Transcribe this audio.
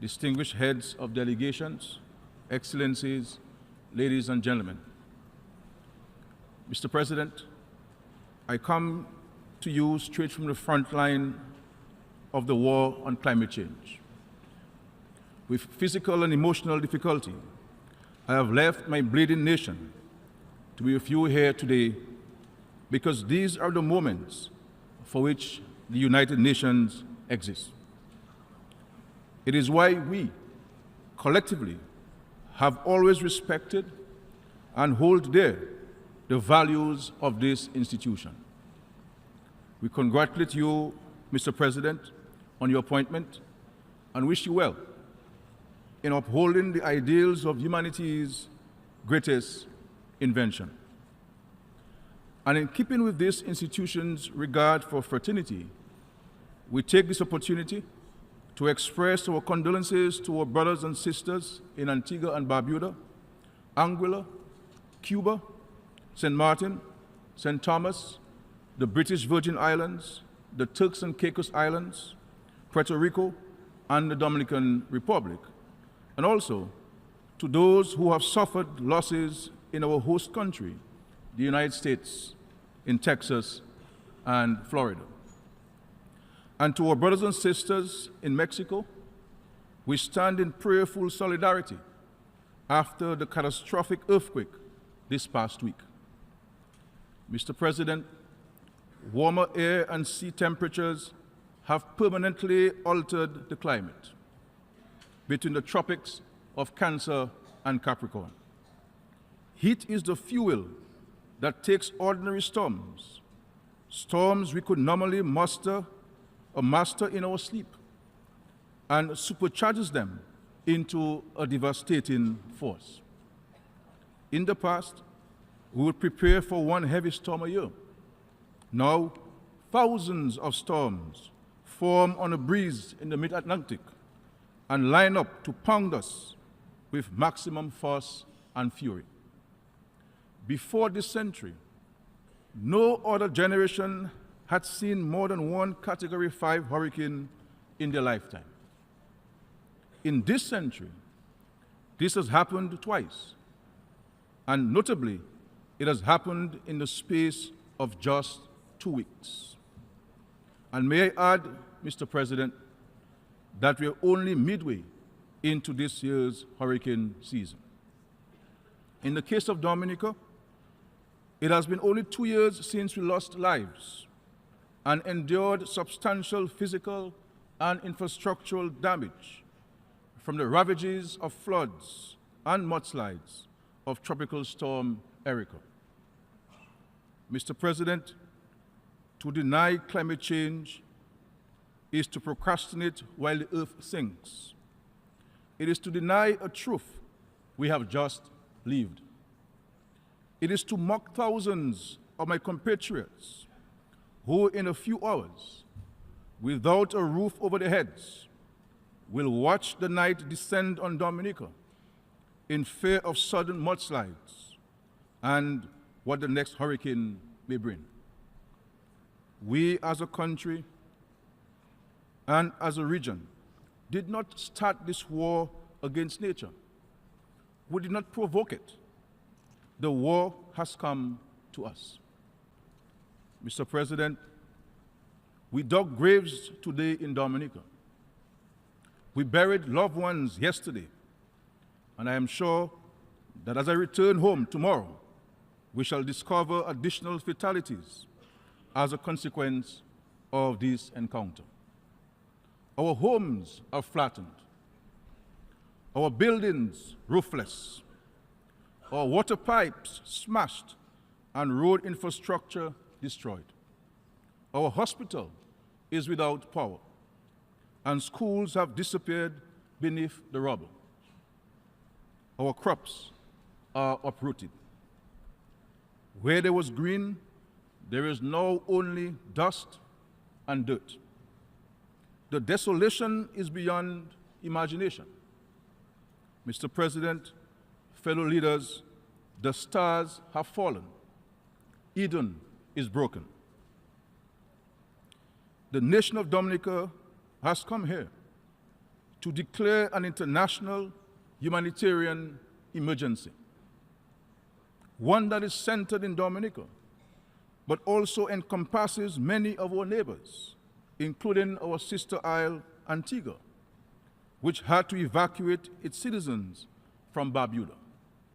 distinguished heads of delegations, excellencies, ladies and gentlemen. Mr. President, I come to you straight from the front line of the war on climate change. With physical and emotional difficulty, I have left my bleeding nation to be with you here today because these are the moments for which the United Nations exists. It is why we, collectively, have always respected and hold dear the values of this institution. We congratulate you, Mr. President, on your appointment and wish you well in upholding the ideals of humanity's greatest invention. And in keeping with this institution's regard for fraternity, we take this opportunity to express our condolences to our brothers and sisters in Antigua and Barbuda, Anguilla, Cuba, St. Martin, St. Thomas, the British Virgin Islands, the Turks and Caicos Islands, Puerto Rico, and the Dominican Republic, and also to those who have suffered losses in our host country, the United States, in Texas and Florida. And to our brothers and sisters in Mexico, we stand in prayerful solidarity after the catastrophic earthquake this past week. Mr. President, warmer air and sea temperatures have permanently altered the climate between the tropics of Cancer and Capricorn. Heat is the fuel that takes ordinary storms, storms we could normally master in our sleep, and supercharges them into a devastating force. In the past, we would prepare for one heavy storm a year. Now, thousands of storms form on a breeze in the mid-Atlantic and line up to pound us with maximum force and fury. Before this century, no other generation had seen more than one Category 5 hurricane in their lifetime. In this century, this has happened twice, and notably, it has happened in the space of just 2 weeks. And may I add, Mr. President, that we are only midway into this year's hurricane season. In the case of Dominica, it has been only 2 years since we lost lives and endured substantial physical and infrastructural damage from the ravages of floods and mudslides of Tropical Storm Erica. Mr. President, to deny climate change is to procrastinate while the earth sinks. It is to deny a truth we have just lived. It is to mock thousands of my compatriots who, in a few hours, without a roof over their heads, will watch the night descend on Dominica in fear of sudden mudslides and what the next hurricane may bring. We as a country and as a region did not start this war against nature. We did not provoke it. The war has come to us. Mr. President, we dug graves today in Dominica. We buried loved ones yesterday, and I am sure that as I return home tomorrow, we shall discover additional fatalities as a consequence of this encounter. Our homes are flattened, our buildings roofless, our water pipes smashed, and road infrastructure destroyed. Our hospital is without power, and schools have disappeared beneath the rubble. Our crops are uprooted. Where there was green, there is now only dust and dirt. The desolation is beyond imagination. Mr. President, fellow leaders, the stars have fallen. Eden is broken. The nation of Dominica has come here to declare an international humanitarian emergency, one that is centered in Dominica, but also encompasses many of our neighbors, including our sister isle, Antigua, which had to evacuate its citizens from Barbuda.